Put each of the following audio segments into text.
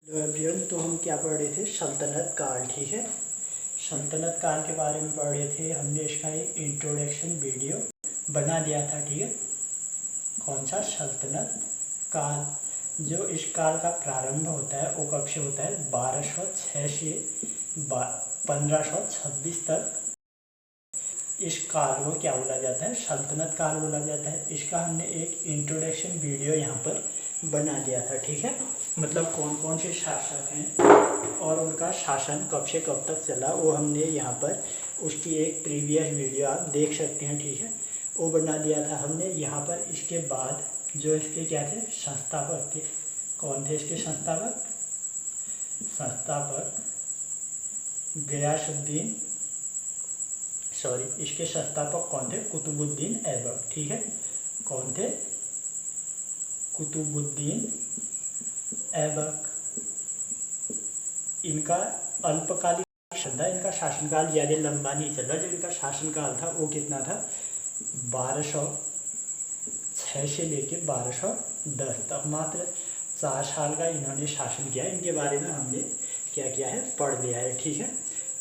Hello everyone, तो हम क्या पढ़ रहे थे? सल्तनत काल। ठीक है, सल्तनत काल के बारे में पढ़ रहे थे। हमने इसका एक इंट्रोडक्शन वीडियो बना दिया था। ठीक है, कौन सा? सल्तनत काल। जो इस काल का प्रारंभ होता है वो कब से होता है? 1206 से 1526 तक इस काल को क्या बोला जाता है? सल्तनत काल बोला जाता है। इसका हमने एक इंट्रोडक्शन वीडियो यहाँ पर बना दिया था। ठीक है, मतलब कौन कौन से शासक हैं और उनका शासन कब से कब तक चला वो हमने यहाँ पर उसकी एक प्रीवियस वीडियो आप देख सकते हैं। ठीक है, वो बना दिया था हमने यहाँ पर। इसके बाद जो इसके क्या थे? संस्थापक थे। कौन थे इसके संस्थापक? गयासुद्दीन, इसके संस्थापक कौन थे? कुतुबुद्दीन ऐबक। ठीक है, कौन थे? कुतुबुद्दीन ऐबक। इनका अल्पकालिक शासन था, इनका शासनकाल ज़्यादा लंबा नहीं चला। जो इनका शासनकाल था वो कितना था? 1206 से लेके 1210 तक, मात्र 4 साल का इन्होंने शासन किया। इनके बारे में हमने क्या किया है? पढ़ लिया है। ठीक है,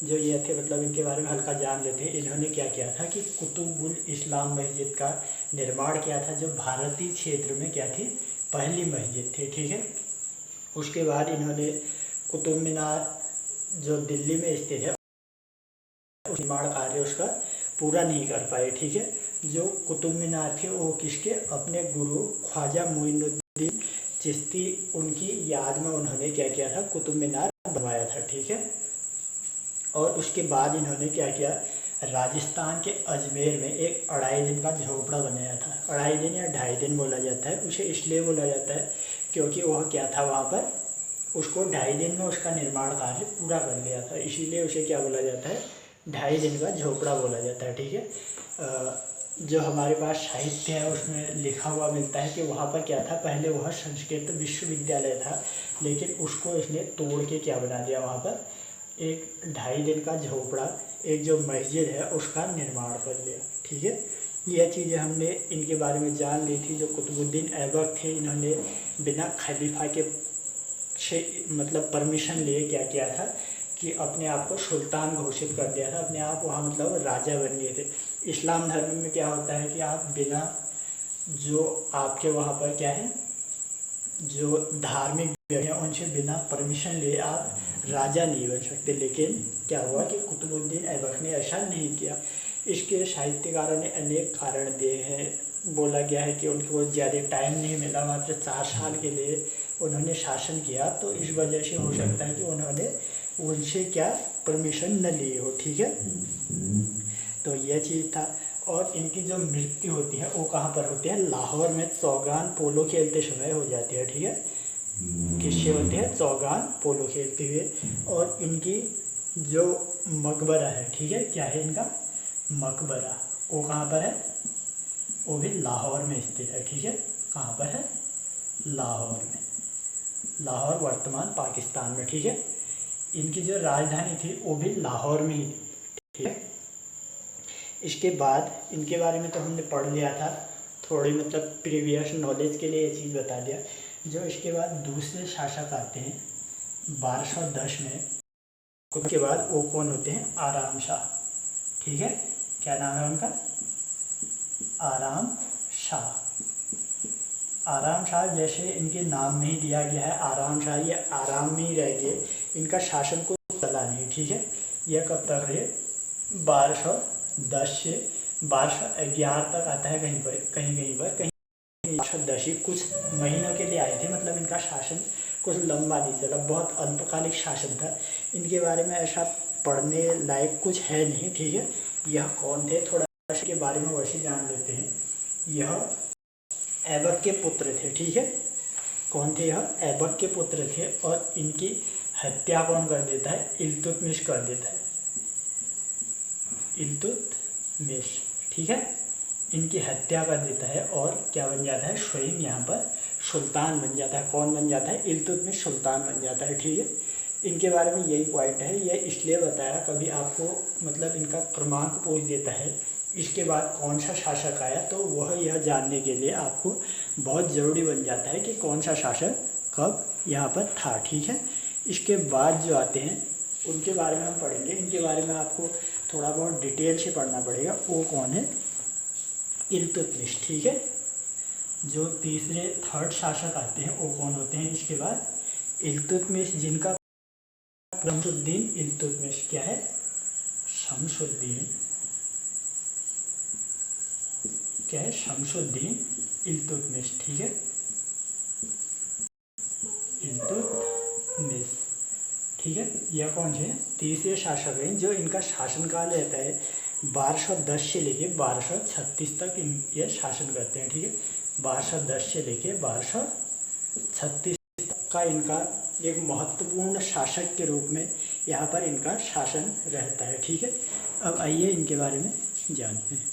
जो ये थे मतलब इनके बारे में हल्का जान लेते हैं। इन्होंने क्या किया था कि कुतुबुल इस्लाम मस्जिद का निर्माण किया था, जो भारतीय क्षेत्र में क्या थी? पहली मस्जिद थी। ठीक है, उसके बाद इन्होंने कुतुब मीनार जो दिल्ली में स्थित है उस निर्माण कार्य उसका पूरा नहीं कर पाए। ठीक है, जो कुतुब मीनार थे वो किसके? अपने गुरु ख्वाजा मोइनुद्दीन चिश्ती, उनकी याद में उन्होंने क्या किया था? कुतुब मीनार बनवाया था। ठीक है, और उसके बाद इन्होंने क्या किया? राजस्थान के अजमेर में एक 2.5 दिन का झोपड़ा बनाया था। 2.5 दिन या 2.5 दिन बोला जाता है। उसे इसलिए बोला जाता है क्योंकि वह क्या था, वहाँ पर उसको 2.5 दिन में उसका निर्माण कार्य पूरा कर लिया था, इसीलिए उसे क्या बोला जाता है? 2.5 दिन का झोपड़ा बोला जाता है। ठीक है, जो हमारे पास साहित्य है उसमें लिखा हुआ मिलता है कि वहाँ पर क्या था? पहले वह संस्कृत विश्वविद्यालय था, लेकिन उसको इसने तोड़ के क्या बना दिया? वहाँ पर एक 2.5 दिन का झोपड़ा, एक जो मस्जिद है उसका निर्माण कर लिया। ठीक है, यह चीज़ें हमने इनके बारे में जान ली थी। जो कुतुबुद्दीन ऐबक थे, इन्होंने बिना खलीफा के से मतलब परमिशन लिए क्या किया था कि अपने आप को सुल्तान घोषित कर दिया था। अपने आप वहाँ मतलब राजा बन गए थे। इस्लाम धर्म में क्या होता है कि आप बिना, जो आपके वहाँ पर क्या है, जो धार्मिक व्यक्ति हैं उनसे बिना परमिशन लिए आप राजा नहीं बन सकते। लेकिन क्या हुआ कि कुतुबुद्दीन ऐबक ने ऐसा नहीं किया। इसके साहित्यकारों ने अनेक कारण दिए हैं। बोला गया है कि उनको ज़्यादा टाइम नहीं मिला, मात्र 4 साल के लिए उन्होंने शासन किया, तो इस वजह से हो सकता है कि उन्होंने उनसे क्या परमिशन न ली हो। ठीक है, तो यह चीज़ था। और इनकी जो मृत्यु होती है वो कहाँ पर होती है? लाहौर में चौगान पोलो खेलते समय हो जाती है। ठीक है, किससे होती है? चौगान पोलो खेलते हुए। और इनकी जो मकबरा है, ठीक है, क्या है इनका मकबरा? वो कहाँ पर है? वो भी लाहौर में स्थित है। ठीक है, कहाँ पर है? लाहौर में। लाहौर वर्तमान पाकिस्तान में। ठीक है, इनकी जो राजधानी थी वो भी लाहौर में ही। ठीक है, इसके बाद इनके बारे में तो हमने पढ़ लिया था, थोड़ी मतलब प्रीवियस नॉलेज के लिए ये चीज़ बता दिया। जो इसके बाद दूसरे शासक आते हैं 1210 में, उसके बाद वो कौन होते हैं? आराम शाह। ठीक है, क्या नाम है उनका? आराम शाह। आराम शाह, जैसे इनके नाम में ही दिया गया है आराम शाह, ये आराम में ही रह गए, इनका शासन को चला नहीं। ठीक है, यह कब तक रहे? 1210 से 1211 तक आता है। कहीं पर 1210 ही कुछ महीनों के लिए आए थे। मतलब इनका शासन कुछ लंबा नहीं चला, बहुत अल्पकालिक शासन था। इनके बारे में ऐसा पढ़ने लायक कुछ है नहीं। ठीक है, यह कौन थे? थोड़ा के बारे में वैसे जान लेते हैं। यह ऐबक के पुत्र थे। ठीक है, कौन थे? यह ऐबक के पुत्र थे। और इनकी हत्या कौन कर देता है? इल्तुतमिश कर देता है। इल्तुतमिश, ठीक है, इनकी हत्या कर देता है और क्या बन जाता है? स्वयं यहाँ पर सुल्तान बन जाता है। कौन बन जाता है? इल्तुतमिश सुल्तान बन जाता है। ठीक है, इनके बारे में यही पॉइंट है। यह इसलिए बताया, कभी आपको मतलब इनका क्रमांक पूछ देता है इसके बाद कौन सा शासक आया, तो वह यह जानने के लिए आपको बहुत ज़रूरी बन जाता है कि कौन सा शासक कब यहाँ पर था, ठीक है। इसके बाद जो आते हैं उनके बारे में हम पढ़ेंगे, इनके बारे में आपको थोड़ा बहुत डिटेल से पढ़ना पड़ेगा। वो कौन है? इल्तुतमिश, ठीक है। जो तीसरे थर्ड शासक आते हैं वो कौन होते हैं इसके बाद? इल्तुतमिश, जिनका शमसुद्दीन इल्तुतमिश क्या है? शमसुद्दीन क्या है? शमसुद्दीन इल्तुतमिश, ठीक है। इल्तुतमिश, ठीक है। यह कौन है? तीसरे शासक हैं जो इनका शासनकाल रहता है 1210 से लेके 1236 तक यह शासन करते हैं, ठीक है। 1210 से लेके 1236 का इनका एक महत्वपूर्ण शासक के रूप में यहाँ पर इनका शासन रहता है, ठीक है। अब आइए इनके बारे में जानते हैं,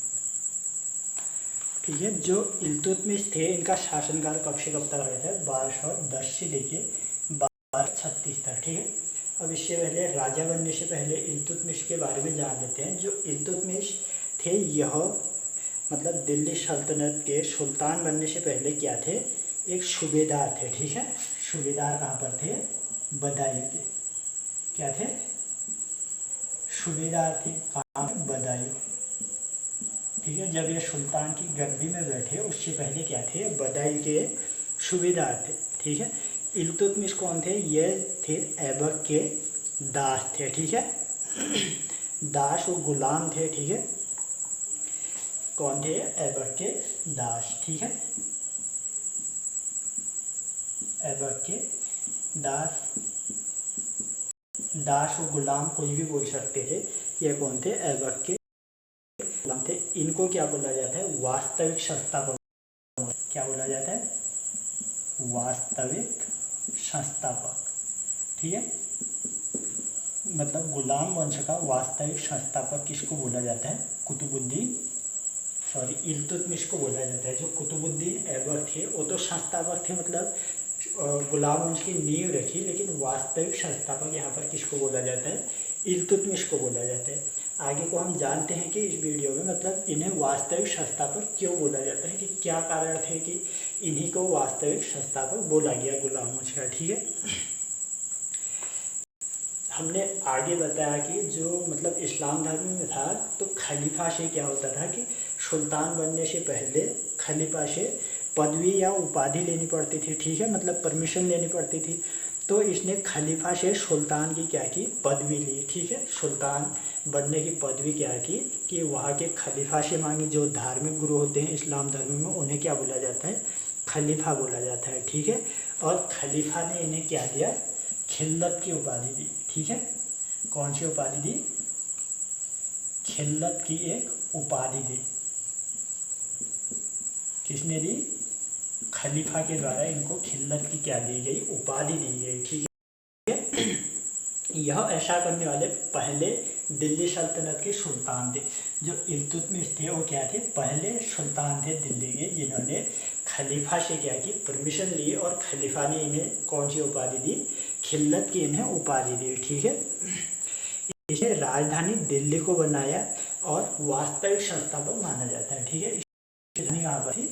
ठीक है। जो इल्तुतमिश थे इनका शासनकाल कब से कब तक रहता है? 1210 से लेके 1236 तक, ठीक है। अब इससे पहले राजा बनने से पहले इल्तुतमिश के बारे में जान लेते हैं। जो इल्तुतमिश थे यह मतलब दिल्ली सल्तनत के सुल्तान बनने से पहले क्या थे? एक सूबेदार थे, ठीक है। सूबेदार कहाँ पर थे? बदायूं के। क्या थे? सूबेदार थे कहाँ? बदायूं, ठीक है। जब ये सुल्तान की गद्दी में बैठे उससे पहले क्या थे? बदायूं के सूबेदार थे, ठीक है। इल्तुतमिश कौन थे? ये थे ऐबक के दास थे, ठीक है। दास और गुलाम थे, ठीक है। कौन थे? ऐबक के दास, ठीक है। ऐबक के दास, दास और गुलाम कोई भी बोल सकते थे। ये कौन थे? ऐबक के गुलाम थे। इनको क्या बोला जाता है? वास्तविक संस्थापक। क्या बोला जाता है? वास्तविक संस्थापक, ठीक है। मतलब गुलाम वंश का वास्तविक संस्थापक किसको बोला जाता है? इल्तुतमिश को बोला जाता है। जो कुतुबुद्दीन ऐबक थे वो तो संस्थापक थे, मतलब गुलाम वंश की नींव रखी, लेकिन वास्तविक संस्थापक यहाँ पर किसको बोला जाता है? इल्तुतमिश को बोला जाता है। आगे को हम जानते हैं कि इस वीडियो में मतलब इन्हें वास्तविक संस्थापक क्यों बोला जाता है, कि क्या कारण थे कि इन्हीं को वास्तविक संस्थापक बोला गया गुलाम वंश का, ठीक है। हमने आगे बताया कि जो मतलब इस्लाम धर्म में था तो खलीफा से क्या होता था कि सुल्तान बनने से पहले खलीफा से पदवी या उपाधि लेनी पड़ती थी, ठीक है। मतलब परमिशन लेनी पड़ती थी। तो इसने खलीफा से सुल्तान की क्या की? पदवी ली, ठीक है। सुल्तान बनने की पदवी क्या की कि वहाँ के खलीफा से मांगी। जो धार्मिक गुरु होते हैं इस्लाम धर्म में उन्हें क्या बोला जाता है? खलीफा बोला जाता है, ठीक है। और खलीफा ने इन्हें क्या दिया? खिल्लत की उपाधि दी, ठीक है। कौन सी उपाधि दी? खिल्लत की एक उपाधि दी। किसने दी? खलीफा के द्वारा इनको खिल्लत की क्या दी गई? उपाधि दी गई, ठीक है। यह ऐसा करने वाले पहले दिल्ली सल्तनत के सुल्तान थे। जो इल्तुतमिश थे वो क्या थे? पहले सुल्तान थे दिल्ली के, जिन्होंने खलीफा से क्या की? परमिशन ली और खलीफा ने इन्हें कौन सी उपाधि दी? खिल्लत की इन्हें उपाधि दी, ठीक है। इसे राजधानी दिल्ली को बनाया और वास्तविक संस्थापक माना जाता है, ठीक है। राजधानी कहाँ पर थी?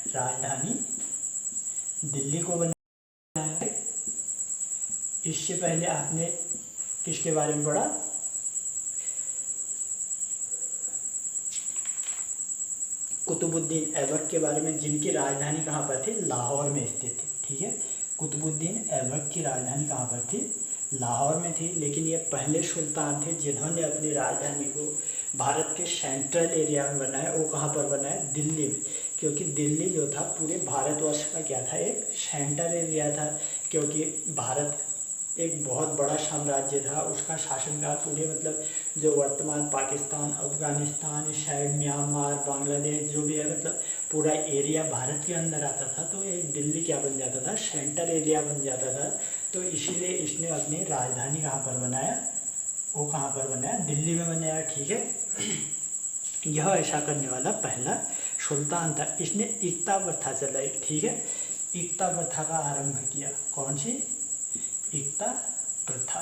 राजधानी दिल्ली को बनाया है। इससे पहले आपने किसके बारे में पढ़ा? कुतुबुद्दीन ऐबक के बारे में, जिनकी राजधानी कहाँ पर थी? लाहौर में स्थित थी, ठीक है। कुतुबुद्दीन ऐबक की राजधानी कहाँ पर थी? लाहौर में थी। लेकिन ये पहले सुल्तान थे जिन्होंने अपनी राजधानी को भारत के सेंट्रल एरिया में बनाया। वो कहाँ पर बनाया? दिल्ली में, क्योंकि दिल्ली जो था पूरे भारतवर्ष का क्या था? एक सेंटर एरिया था, क्योंकि भारत एक बहुत बड़ा साम्राज्य था। उसका शासनकाल पूरे मतलब जो वर्तमान पाकिस्तान, अफगानिस्तान, इस साइड म्यांमार, बांग्लादेश जो भी है, मतलब पूरा एरिया भारत के अंदर आता था। तो एक दिल्ली क्या बन जाता था? सेंटर एरिया बन जाता था। तो इसीलिए इसने अपनी राजधानी कहाँ पर बनाया? वो कहाँ पर बनाया? दिल्ली में बनाया, ठीक है। यह ऐसा करने वाला पहला सुल्तान था। इसने एकता प्रथा चलाई, ठीक है। एकता प्रथा का आरंभ किया। कौन सी? एकता प्रथा।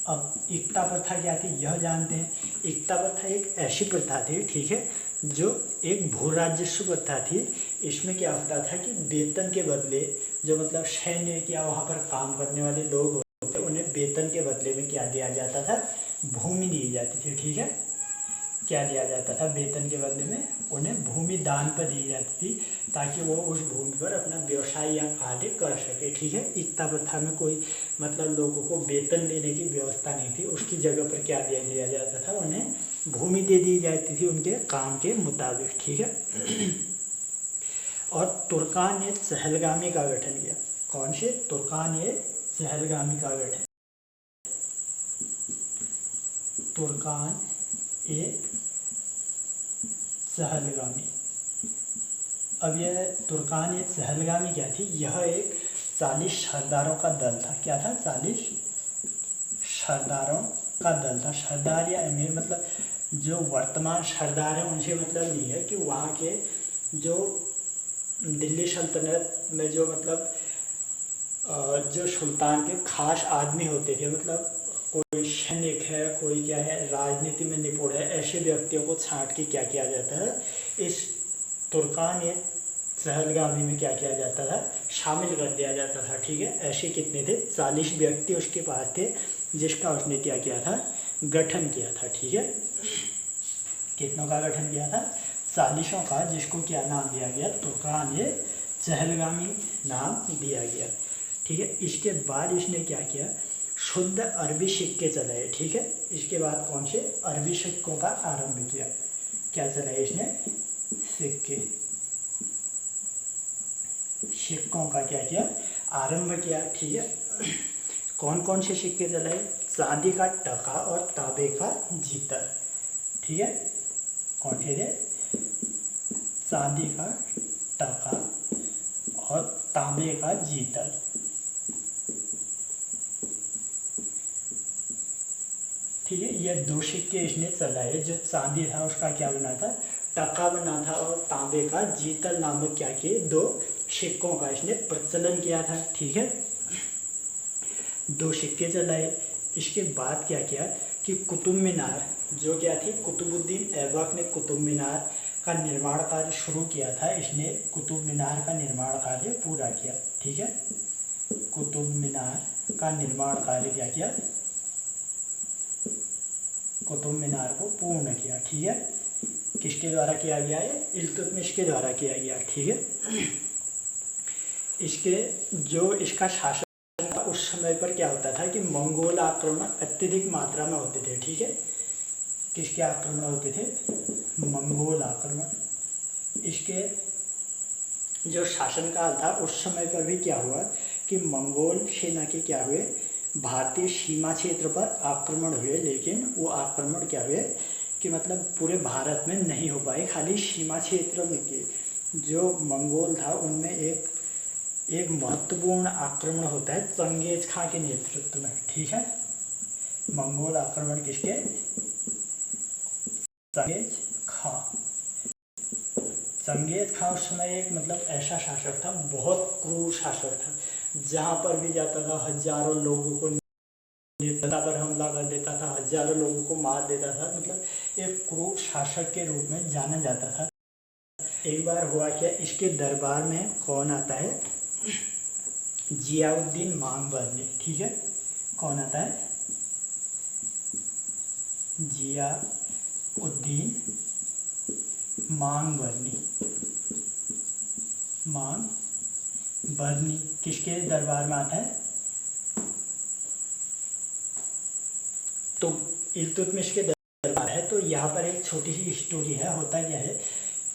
अब एकता प्रथा क्या थी यह जानते हैं। एकता प्रथा एक ऐसी प्रथा थी, ठीक है, जो एक भू राजस्व प्रथा थी। इसमें क्या होता था कि वेतन के बदले जो मतलब सैनिक या वहाँ पर काम करने वाले लोग होते थे, उन्हें वेतन के बदले में क्या दिया जाता था, भूमि दी जाती थी। ठीक है, क्या दिया जाता था, वेतन के बदले में उन्हें भूमि दान पर दी जाती थी, ताकि वो उस भूमि पर अपना व्यवसाय या कार्य कर सके। ठीक है, इकता प्रथा में कोई मतलब लोगों को वेतन देने की व्यवस्था नहीं थी, उसकी जगह पर क्या दे दिया जाता था, उन्हें भूमि दे दी जाती थी उनके काम के मुताबिक। ठीक है, और तुर्कान ने चहलगामी का गठन किया। कौन से? तुर्कान ने चहलगामी का गठन, तुर्कान ए चहलगामी। अब यह तुर्कान ए चहलगामी क्या थी? यह एक 40 सरदारों का दल था। क्या था? 40 सरदारों का दल था। सरदार या अमीर मतलब जो वर्तमान सरदार हैं उनसे मतलब नहीं है कि वहाँ के जो दिल्ली सल्तनत में जो मतलब जो सुल्तान के खास आदमी होते थे, मतलब कोई सैनिक है, कोई क्या है, राजनीति में निपुण है, ऐसे व्यक्तियों को छांट के क्या किया जाता है, इस तुर्कान या चहलगामी में क्या किया जाता था, शामिल कर दिया जाता था। ठीक है, ऐसे कितने थे? 40 व्यक्ति उसके पास थे, जिसका उसने क्या किया था, गठन किया था। ठीक है, कितनों का गठन किया था? 40 का, जिसको क्या नाम दिया गया? तुर्कान या चहलगामी नाम दिया गया। ठीक है, इसके बाद इसने क्या किया? शुद्ध अरबी सिक्के चलाए। ठीक है, इसके बाद कौन से? अरबी सिक्कों का आरंभ किया। क्या चलाए इसने? सिक्के, सिक्कों का क्या किया? आरंभ किया। ठीक है, कौन कौन से सिक्के चलाए? चांदी का टका और तांबे का जीतर। ठीक है, कौन से थे? चांदी का टका और तांबे का जीतर। ठीक है, ये 2 सिक्के इसने चलाए। जो चांदी था उसका क्या बना था? टका बना था, और तांबे का जीतल नामक क्या किए? 2 सिक्कों का इसने प्रचलन किया था। ठीक है, 2 सिक्के चलाए। इसके बाद क्या किया कि कुतुब मीनार, जो क्या थी, कुतुबुद्दीन ऐबक ने कुतुब मीनार का निर्माण कार्य शुरू किया था। इसने कुतुब मीनार का निर्माण कार्य पूरा किया। ठीक है, कुतुब मीनार का निर्माण कार्य क्या किया? कुतुब मीनार को पूर्ण किया। ठीक है, किसके द्वारा किया गया है? इल्तुतमिश के द्वारा किया गया। ठीक है, इसके जो इसका शासन था उस समय पर क्या होता था कि मंगोल आक्रमण अत्यधिक मात्रा में होते थे। ठीक है, किसके आक्रमण होते थे? मंगोल आक्रमण। इसके जो शासनकाल था उस समय पर भी क्या हुआ कि मंगोल सेना के क्या हुए? भारतीय सीमा क्षेत्र पर आक्रमण हुए, लेकिन वो आक्रमण क्या हुए कि मतलब पूरे भारत में नहीं हो पाए, खाली सीमा क्षेत्र में के जो मंगोल था उनमें एक महत्वपूर्ण आक्रमण होता है चंगेज खां के नेतृत्व में। ठीक है, मंगोल आक्रमण किसके? चंगेज खां। चंगेज खां उस समय एक मतलब ऐसा शासक था, बहुत क्रूर शासक था, जहाँ पर भी जाता था हजारों लोगों को नेता पर हमला कर देता था, हजारों लोगों को मार देता था, मतलब एक क्रूर शासक के रूप में जाना जाता था। एक बार हुआ क्या, इसके दरबार में कौन आता है? जियाउद्दीन मांगबरनी। ठीक है, कौन आता है? जियाउद्दीन मांगबरनी। मांगबरनी किसके दरबार में आता है? तो इल्तुतमिश के दरबार है। तो यहाँ पर एक छोटी सी स्टोरी है। होता क्या है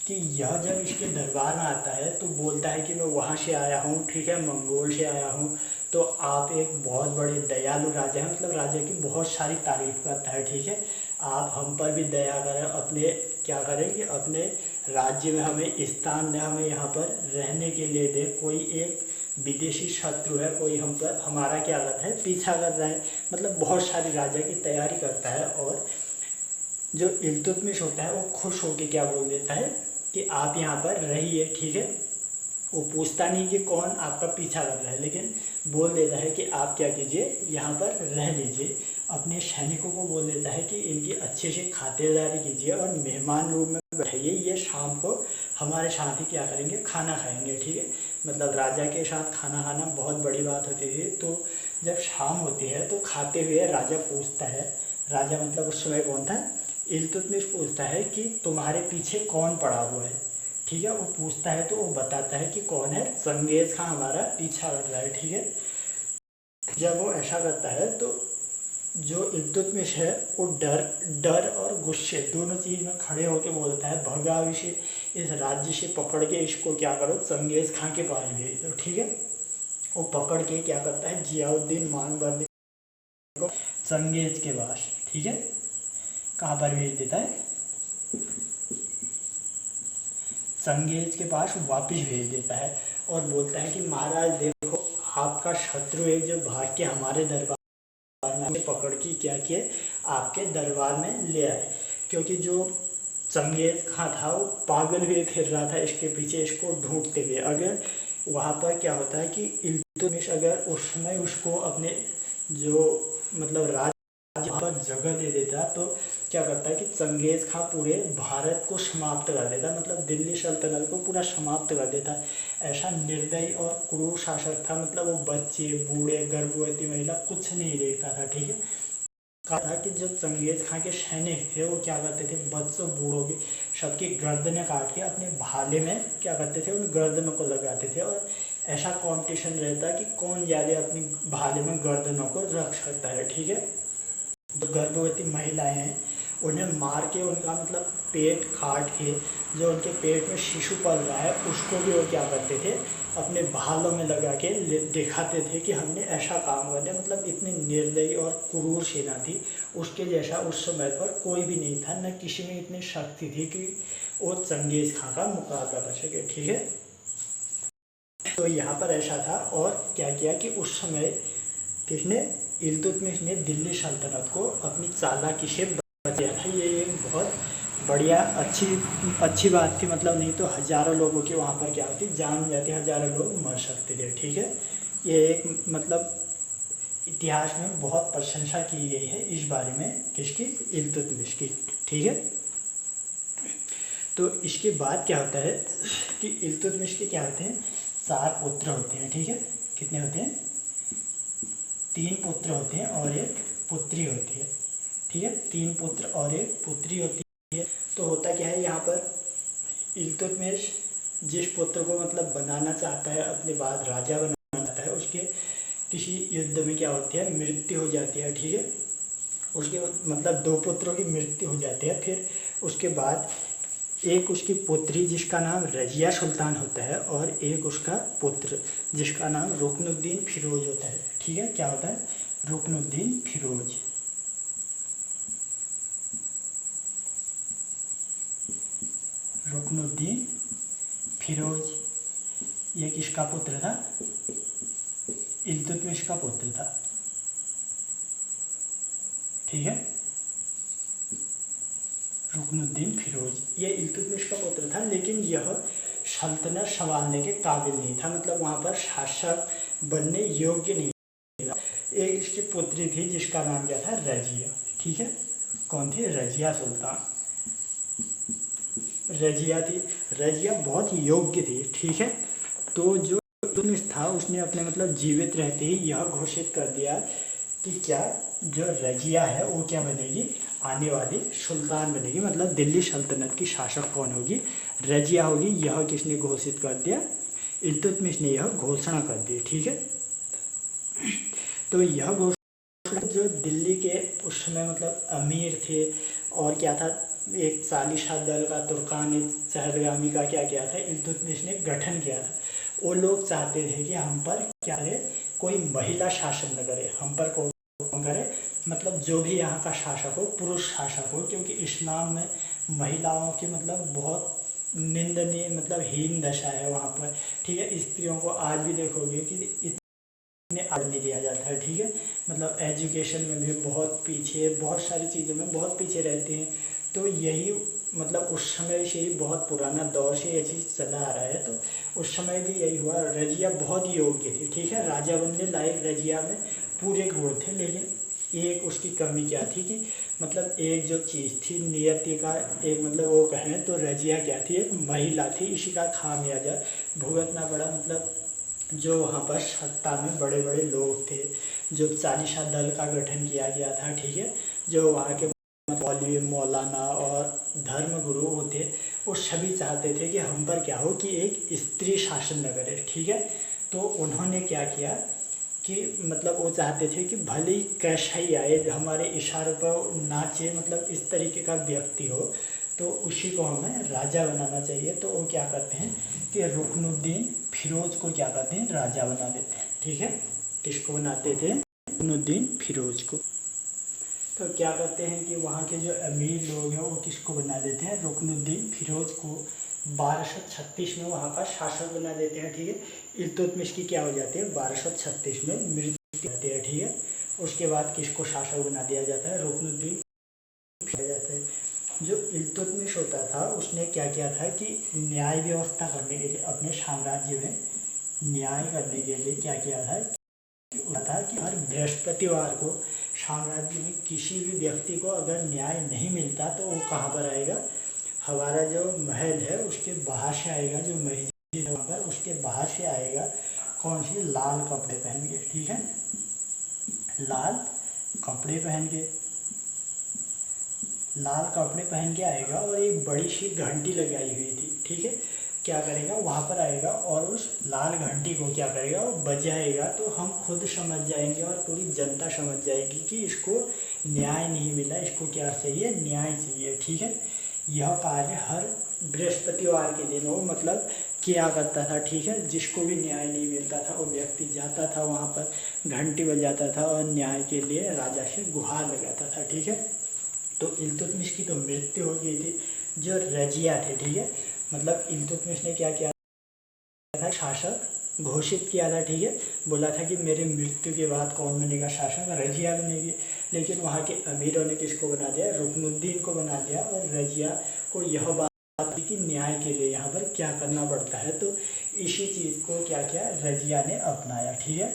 कि यह जब इसके दरबार में आता है तो बोलता है कि मैं वहाँ से आया हूँ, ठीक है, मंगोल से आया हूँ, तो आप एक बहुत बड़े दयालु राजा हैं, मतलब राजा की बहुत सारी तारीफ करता है। ठीक है, आप हम पर भी दया करें, अपने क्या करें कि अपने राज्य में हमें स्थान दें, हमें यहाँ पर रहने के लिए दें। कोई एक विदेशी शत्रु है, कोई हम पर हमारा क्या करता है? पीछा कर रहा है, मतलब बहुत सारी राजा की तैयारी करता है। और जो इल्तुतमिश होता है वो खुश होकर क्या बोल देता है कि आप यहाँ पर रहिए। ठीक है, वो पूछता नहीं कि कौन आपका पीछा कर रहा है, लेकिन बोल देता है कि आप क्या कीजिए, यहाँ पर रह लीजिए। अपने सैनिकों को बोल देता है कि इनकी अच्छे से खातिरदारी कीजिए और मेहमान रूम में बैठाइए, ये शाम को हमारे साथ ही क्या करेंगे? खाना खाएंगे। ठीक है, मतलब राजा के साथ खाना खाना बहुत बड़ी बात होती थी। तो जब शाम होती है तो खाते हुए राजा पूछता है, राजा मतलब उस समय कौन था, इल्तुतमिश पूछता है कि तुम्हारे पीछे कौन पड़ा हुआ है। ठीक है, वो पूछता है तो वो बताता है कि कौन है, चंगेज़ खां हमारा पीछा कर रहा है। ठीक है, जब वो ऐसा करता है तो जो इल्तुतमिश है वो डर डर और गुस्से दोनों चीज़ में खड़े होकर बोलता है, भगाओ इसे, इस राज्य से पकड़ के इसको क्या करो, चंगेज़ खां के पास भेज दो। ठीक है, वो पकड़ के क्या करता है, जियाउद्दीन मांग बंद को चंगेज़ के पास, ठीक है, कहाँ पर भेज देता है, चंगेज़ के पास वापस भेज देता है और बोलता है कि महाराज देखो, आपका शत्रु एक जो भाग के हमारे दरबार में पकड़ के क्या किए, आपके दरबार में ले आए। क्योंकि जो चंगेज़ खां था वो पागल हुए फिर रहा था इसके पीछे, इसको ढूंढते हुए। अगर वहाँ पर क्या होता है कि इल्तुतमिश अगर उस समय उसको अपने जो मतलब राज्य पर जगह दे देता तो क्या करता है कि चंगेज़ खां पूरे भारत को समाप्त कर देता, मतलब दिल्ली सल्तनत को पूरा समाप्त कर देता। ऐसा निर्दयी और क्रूर शासक था, मतलब वो बच्चे बूढ़े गर्भवती महिला कुछ नहीं देखता था। ठीक है, कहा था कि जो चंगेज़ खां के सैनिक थे वो क्या करते थे, बच्चों बूढ़ों की सबकी गर्दनें काट के अपने भाले में क्या करते थे, उन गर्दनों को लगाते थे। और ऐसा कंपटीशन रहता कि कौन ज़्यादा अपनी भाले में गर्दनों को रख सकता है। ठीक है, जो गर्भवती महिलाएं हैं उन्हें मार के उनका मतलब पेट काट के, जो उनके पेट में शिशु पल रहा है उसको भी वो क्या करते थे, अपने भालों में लगा के दिखाते थे कि हमने ऐसा काम कर दिया। मतलब इतनी निर्दयी और क्रूर सेना थी, उसके जैसा उस समय पर कोई भी नहीं था, न किसी में इतनी शक्ति थी कि वो चंगेज़ खां का मुकाबला कर सके। ठीक है, तो यहाँ पर ऐसा था। और क्या किया कि उस समय किसने, इल्तुतमिश ने दिल्ली सल्तनत को अपनी चालाकी से बचाया था। ये एक बहुत बढ़िया अच्छी बात थी, मतलब नहीं तो हज़ारों लोगों की वहाँ पर क्या होती, जान जाती, हज़ारों लोग मर सकते थे। ठीक है, ये एक मतलब इतिहास में बहुत प्रशंसा की गई है इस बारे में, किसकी, इल्तुतमिश की। ठीक है, तो इसके बाद क्या होता है कि इल्तुतमिश के क्या होते हैं, 4 पुत्र होते हैं। ठीक है, कितने होते हैं, 3 पुत्र होते हैं और एक पुत्री होती है। ठीक है, 3 पुत्र और एक पुत्री होती है। तो होता क्या है यहाँ पर, इल्तुतमिश जिस पुत्र को मतलब बनाना चाहता है, अपने बाद राजा बनाना चाहता है, उसके किसी युद्ध में क्या होती है, मृत्यु हो जाती है। ठीक है, उसके मतलब 2 पुत्रों की मृत्यु हो जाती है। फिर उसके बाद एक उसकी पुत्री जिसका नाम रजिया सुल्तान होता है और एक उसका पुत्र जिसका नाम रुकनुद्दीन फिरोज होता है। ठीक है, क्या होता है, रुकनुद्दीन फिरोज। रुकनुद्दीन फिरोज ये किसका पुत्र था, इल्तुतमिश का पुत्र था। ठीक है, रुकनुद्दीन फिरोज ये इल्तुतमिश का पुत्र था, लेकिन यह सल्तनत संभालने के काबिल नहीं था, मतलब वहाँ पर शासक बनने योग्य नहीं था। एक इसकी पुत्री थी जिसका नाम क्या था, रजिया। ठीक है, कौन थी, रजिया सुल्तान, रजिया थी। रजिया बहुत योग्य थी। ठीक है, तो जो इल्तुतमिश था उसने अपने मतलब जीवित रहते ही यह घोषित कर दिया कि क्या जो रजिया है वो क्या बनेगी, आने वाली सुल्तान बनेगी, मतलब दिल्ली सल्तनत की शासक कौन होगी, रजिया होगी। यह किसने घोषित कर दिया, इल्तुतमिश ने यह घोषणा कर दी। ठीक है, तो यह घोषणा जो दिल्ली के उस समय मतलब अमीर थे और क्या था, एक 40 दल का तुर्कानी चहलगामी का क्या किया था, इल्तुतमिश ने गठन किया था। वो लोग चाहते थे कि हम पर क्या है, कोई महिला शासन न करे, हम पर कौन करे, मतलब जो भी यहाँ का शासक हो पुरुष शासक हो, क्योंकि इस्लाम में महिलाओं की मतलब बहुत निंदनीय मतलब हीन दशा है वहाँ पर। ठीक है, स्त्रियों को आज भी देखोगे कि इतने आगे नहीं दिया जाता है। ठीक है, मतलब एजुकेशन में भी बहुत पीछे, बहुत सारी चीज़ों में बहुत पीछे रहते हैं। तो यही मतलब उस समय से ही बहुत पुराना दौर से ये चीज़ चला आ रहा है। तो उस समय भी यही हुआ, रजिया बहुत योग्य थी। ठीक है, राजा बनने लायक रजिया में पूरे गुण थे, लेकिन एक उसकी कमी क्या थी कि मतलब एक जो चीज़ थी नियति का एक मतलब वो कहें तो रजिया क्या थी, एक महिला थी, इसी का खामियाजा भुगतना पड़ा। मतलब जो वहाँ पर सत्ता में बड़े बड़े लोग थे, जो चालीसा दल का गठन किया गया था, ठीक है, जो वहाँ के मौलवी, मौलाना और धर्म गुरु होते, वो सभी चाहते थे कि हम पर क्या हो कि एक स्त्री शासन न करे, ठीक है। तो उन्होंने क्या किया कि मतलब वो चाहते थे कि भले ही कैसा ही आए, हमारे इशारों पर नाचे, मतलब इस तरीके का व्यक्ति हो तो उसी को हमें राजा बनाना चाहिए। तो वो क्या करते हैं कि रुकनुद्दीन फिरोज को क्या करते हैं, राजा बना देते हैं, ठीक है। किसको बनाते थे, रुकनुद्दीन फिरोज को। तो क्या करते हैं कि वहाँ के जो अमीर लोग हैं वो किसको बना देते हैं, रुकनुद्दीन फिरोज को 1236 में वहाँ का शासक बना देते हैं, ठीक है। इल्तुतमिश की क्या हो जाती है, 1236 में मृत्यु होती है, ठीक है। उसके बाद किसको शासक बना दिया जाता है, रुकनुद्दीन किया जाता है। जो इल्तुतमिश होता था उसने क्या किया था कि न्याय व्यवस्था करने के लिए अपने साम्राज्य में न्याय करने के लिए क्या किया था कि हर बृहस्पतिवार को साम्राज्य में किसी भी व्यक्ति को अगर न्याय नहीं मिलता तो वो कहाँ पर आएगा, हमारा जो महल है उसके बाहर से आएगा, जो मस्जिद है वहाँ पर उसके बाहर से आएगा, कौन सी, लाल कपड़े पहन के, ठीक है, लाल कपड़े पहन के, लाल कपड़े पहन के आएगा और एक बड़ी सी घंटी लगाई हुई थी, ठीक है। क्या करेगा, वहाँ पर आएगा और उस लाल घंटी को क्या करेगा, वो बजाएगा, तो हम खुद समझ जाएंगे और पूरी जनता समझ जाएगी कि इसको न्याय नहीं मिला, इसको क्या चाहिए, न्याय चाहिए, ठीक है। यह कार्य हर बृहस्पतिवार के दिन वो मतलब किया करता था, ठीक है। जिसको भी न्याय नहीं मिलता था वो व्यक्ति जाता था वहाँ पर, घंटी बजाता था और न्याय के लिए राजा से गुहार लगाता था, ठीक है। तो इल्तुतमिश की तो मृत्यु हो गई थी। जो रजिया थे, ठीक है, मतलब इल्तुतमिश ने क्या किया था, शासक घोषित किया था, ठीक है, बोला था कि मेरे मृत्यु के बाद कौन बनेगा शासक, रजिया बनेगी। लेकिन वहाँ के अमीरों ने किसको बना दिया, रुकनुद्दीन को बना दिया। और रजिया को यह बात थी कि न्याय के लिए यहाँ पर क्या करना पड़ता है, तो इसी चीज़ को क्या किया, रजिया ने अपनाया, ठीक है।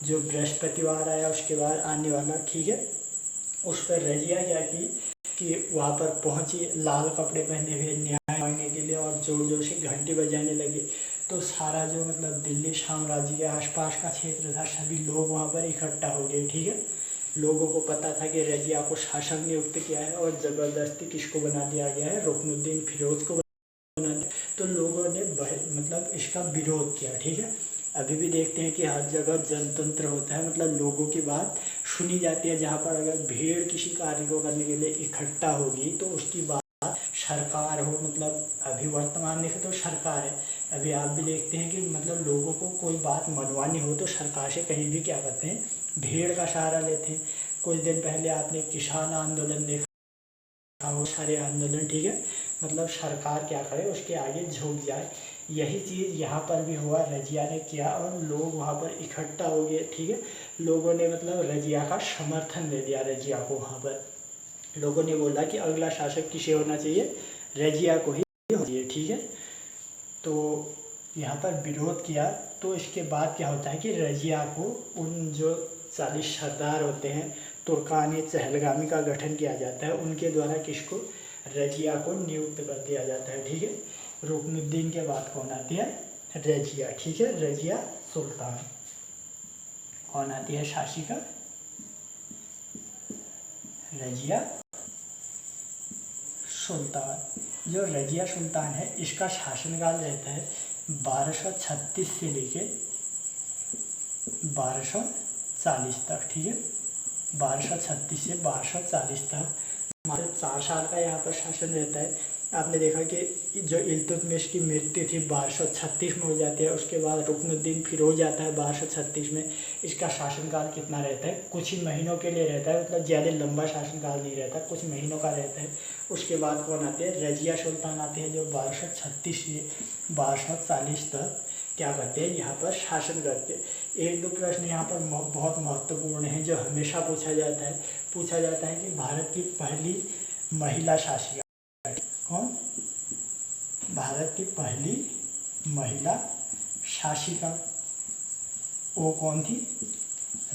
जो बृहस्पतिवार आया उसके बाद आने वाला, ठीक है, उस पर रजिया क्या की कि वहाँ पर पहुँची लाल कपड़े पहने हुए न्याय मांगने के लिए और जोर जोर से घंटी बजाने लगे। तो सारा जो मतलब दिल्ली साम्राज्य के आसपास का क्षेत्र था, सभी लोग वहाँ पर इकट्ठा हो गए, ठीक है। लोगों को पता था कि रजिया को शासक नियुक्त किया है और ज़बरदस्ती किसको बना दिया गया है, रुकनुद्दीन फिरोज को बना दिया। तो लोगों ने मतलब इसका विरोध किया, ठीक है। अभी भी देखते हैं कि हर जगह जनतंत्र होता है, मतलब लोगों की बात सुनी जाती है। जहाँ पर अगर भीड़ किसी कार्य को करने के लिए इकट्ठा होगी तो उसकी बात सरकार हो, मतलब अभी वर्तमान में तो सरकार है। अभी आप भी देखते हैं कि मतलब लोगों को कोई बात मनवानी हो तो सरकार से कहीं भी क्या करते हैं, भीड़ का सहारा लेते हैं। कुछ दिन पहले आपने किसान आंदोलन देखा, वो सारे आंदोलन, ठीक है, मतलब सरकार क्या करे उसके आगे झुक जाए। यही चीज़ यहाँ पर भी हुआ, रजिया ने किया और लोग वहाँ पर इकट्ठा हो गए, ठीक है। लोगों ने मतलब रजिया का समर्थन दे दिया, रजिया को वहाँ पर लोगों ने बोला कि अगला शासक किसे होना चाहिए, रजिया को ही होना चाहिए, ठीक है। तो यहाँ पर विरोध किया। तो इसके बाद क्या होता है कि रजिया को उन जो 40 सरदार होते हैं, तुर्कानी चहलगामी का गठन किया जाता है, उनके द्वारा किसको, रजिया को नियुक्त कर दिया जाता है, ठीक है। रुकनुद्दीन के बाद कौन आती है, रजिया, ठीक है, रजिया सुल्तान। कौन आती है शासिका, रजिया सुल्तान। जो रजिया सुल्तान है इसका शासनकाल रहता है 1236 से लेके 1240 तक, ठीक है, 1236 से 1240 तक हमारे 4 साल का यहाँ पर शासन रहता है। आपने देखा कि जो इल्तुतमिश की मृत्यु थी 1236 में हो जाती है, उसके बाद रुकनुद्दीन फिरोज आता है 1236 में। इसका शासनकाल कितना रहता है, कुछ ही महीनों के लिए रहता है, मतलब ज़्यादा लंबा शासनकाल नहीं रहता, कुछ महीनों का रहता है। उसके बाद कौन आते हैं, रजिया सुल्तान आते हैं, जो 1236 से 1240 तक क्या करते हैं, यहाँ पर शासन करते हैं। एक दो प्रश्न यहाँ पर बहुत महत्वपूर्ण हैं जो हमेशा पूछा जाता है कि भारत की पहली महिला शासिका कौन, भारत की पहली महिला शासिका वो कौन थी,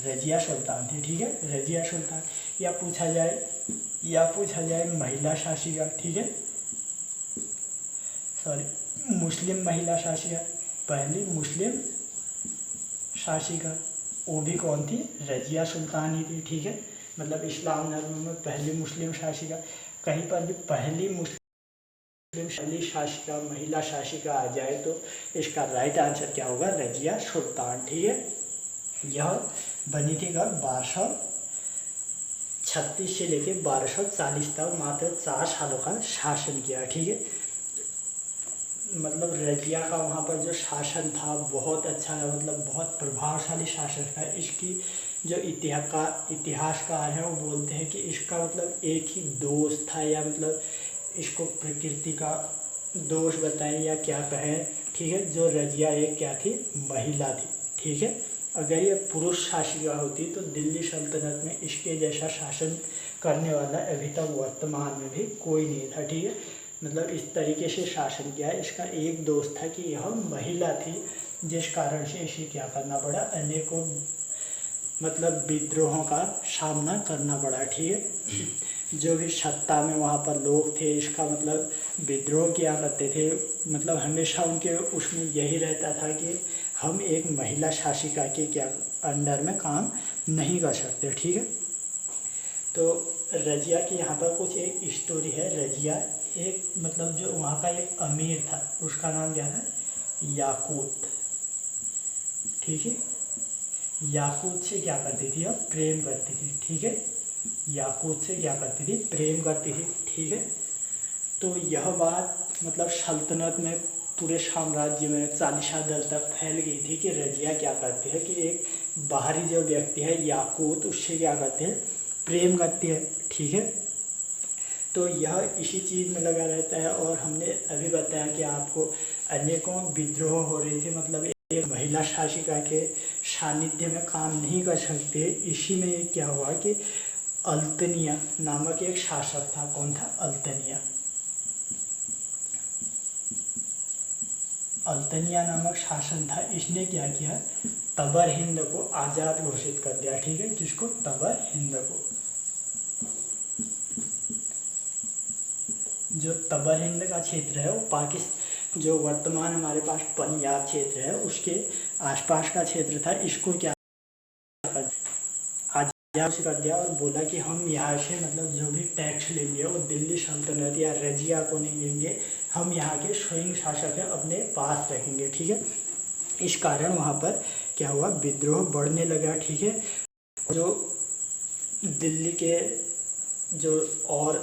रजिया सुल्तान थी, ठीक है, रजिया सुल्तान। या पूछा जाए महिला शासिका, ठीक है, सॉरी, मुस्लिम महिला शासिका, पहली मुस्लिम शासिका, वो भी कौन थी? रजिया सुल्तान ही थी। ठीक है, मतलब इस्लाम धर्म में पहली मुस्लिम शासिका। कहीं पर भी पहली मुस्लिम शासिका, महिला शासिका आ जाए तो इसका राइट आंसर क्या होगा? रजिया सुल्तान। ठीक है, यह बनी थी कब? 1236 से लेके 1240 तक मात्र 4 सालों का शासन किया। ठीक है, मतलब रजिया का वहाँ पर जो शासन था बहुत अच्छा था, मतलब बहुत प्रभावशाली शासन था। इसकी जो इतिहासकार हैं वो बोलते हैं कि इसका मतलब एक ही दोष था, या मतलब इसको प्रकृति का दोष बताएं या क्या कहें। ठीक है, जो रजिया एक क्या थी? महिला थी। ठीक है, अगर ये पुरुष शासिका होती तो दिल्ली सल्तनत में इसके जैसा शासन करने वाला अभी तक वर्तमान में भी कोई नहीं था। ठीक है, मतलब इस तरीके से शासन किया है। इसका एक दोष था कि यह महिला थी, जिस कारण से इसे क्या करना पड़ा? अनेकों मतलब विद्रोहों का सामना करना पड़ा। ठीक है, जो भी सत्ता में वहाँ पर लोग थे इसका मतलब विद्रोह किया करते थे। मतलब हमेशा उनके उसमें यही रहता था कि हम एक महिला शासिका के क्या अंडर में काम नहीं कर सकते। ठीक है, तो रजिया की यहाँ पर कुछ एक स्टोरी है। रजिया एक मतलब जो वहाँ का एक अमीर था, उसका नाम क्या था? याकूत। ठीक है, याकूत से क्या करती थी? अब प्रेम करती थी। ठीक है, याकूत से क्या करती थी? प्रेम करती थी। ठीक है, तो यह बात मतलब सल्तनत में पूरे साम्राज्य में चालीसा दल तक फैल गई थी कि रजिया क्या करती है कि एक बाहरी जो व्यक्ति है याकूत, उससे क्या करते हैं? प्रेम करती है। ठीक है, तो यह इसी चीज़ में लगा रहता है। और हमने अभी बताया कि आपको अनेकों विद्रोह हो रहे थे, मतलब एक महिला शासिका के सानिध्य में काम नहीं कर सकते। इसी में क्या हुआ कि अल्तनिया नामक एक शासक था। कौन था? अल्तनिया। अल्तनिया नामक शासन था, इसने क्या किया? तबर हिंद को आज़ाद घोषित कर दिया। ठीक है, जिसको? तबर हिंद को। जो तबर हिंद का क्षेत्र है वो पाकिस्तान, जो वर्तमान हमारे पास पंजाब क्षेत्र है उसके आसपास का क्षेत्र था, इसको क्या आज़ाद कर दिया और बोला कि हम यहाँ से मतलब जो भी टैक्स लेंगे वो दिल्ली सल्तनत या रजिया को नहीं लेंगे, हम यहाँ के स्वयं शासक है अपने पास रखेंगे। ठीक है, इस कारण वहाँ पर क्या हुआ? विद्रोह बढ़ने लगा। ठीक है, जो दिल्ली के जो और